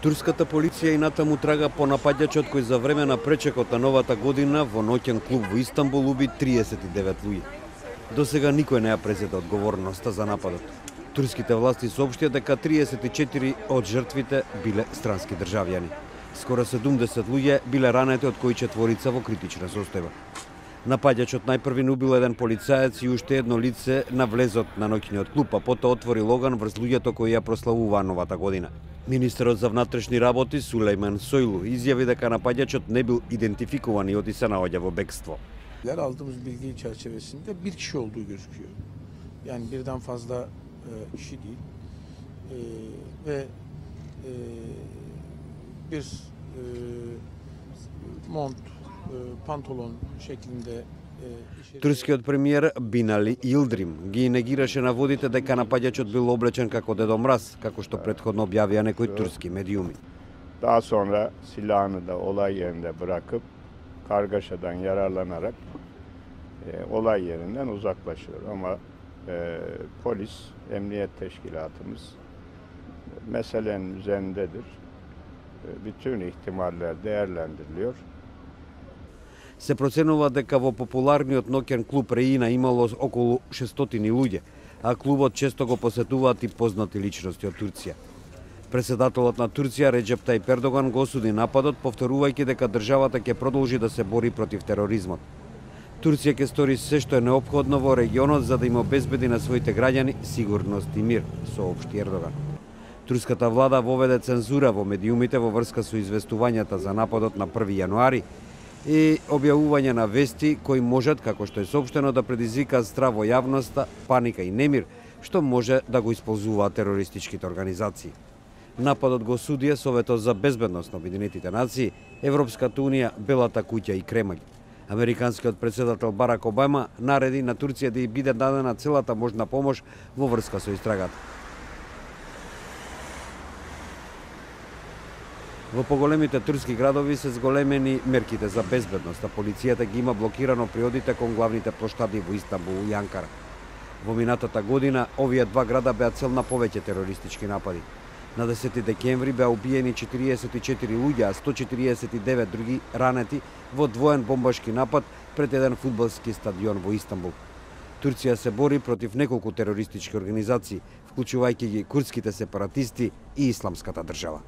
Турската полиција и натаму трага по напаѓачот кој за време на пречекот на новата година во ноќен клуб во Истанбул уби 39 луѓе. До сега никој не ја презеде одговорноста за нападот. Турските власти соопштија дека 34 од жртвите биле странски државјани. Скоро 70 луѓе биле ранети, од кои 4 во критична состојба. Напаѓачот најпрви убил еден полицаец и уште едно лице на влезот на ноќниот клуб, а потоа отвори логан врз луѓето кои ја прославуваа новата година. Министерот за внатрешни работи Сулейман Сойлу изјави дека напаѓачот не бил идентификуван и оти се наоѓа во бегство. Aldığımız bilgi çerçevesinde bir kişi olduğu gözüküyor. Yani birden fazla kişi değil. Ve bir mont, pantolon şeklinde. Турскиот премиер Бинали Илдрим ги негираше наводите дека напаѓачот бил облечен како Дедо Мраз, како што претходно објавија некои турски медиуми. Daha sonra silahını da olay yerinde bırakıp kargaşadan yararlanarak olay yerinden uzaklaşıyor. Ama polis, emniyet teşkilatımız meselenin üzerindedir. Bütün ihtimaller değerlendiriliyor. Се проценува дека во популарниот ноќен клуб Реина имало околу 600 луѓе, а клубот често го посетуваат и познати личности од Турција. Председателот на Турција Реджеп Тајип Ердоган го осуди нападот, повторувајќи дека државата ќе продолжи да се бори против тероризмот. Турција ќе стори се што е неопходно во регионот за да им обезбеди на своите граѓани сигурност и мир, соопшти Ердоган. Турската влада воведе цензура во медиумите во врска со известувањата за нападот на 1 јануари и објавување на вести кои можат, како што е соопштено, да предизвикаат страв во јавноста, паника и немир, што може да го исползуваат терористичките организации. Нападот го осудија Советот за безбедност на Обединетите нации, Европската унија, Белата куќа и Кремљ. Американскиот председател Барак Обама нареди на Турција да ја биде дадена целата можна помош во врска со истрагата. Во поголемите турски градови се зголемени мерките за безбедност, а полицијата ги има блокирано приодите кон главните плоштади во Истанбул и Анкара. Во минатата година овие два града беа цел на повеќе терористички напади. На 10 декември беа убиени 44 луѓе, а 149 други ранети во двоен бомбашки напад пред еден фудбалски стадион во Истанбул. Турција се бори против неколку терористички организации, вклучувајќи ги курдските сепаратисти и Исламската држава.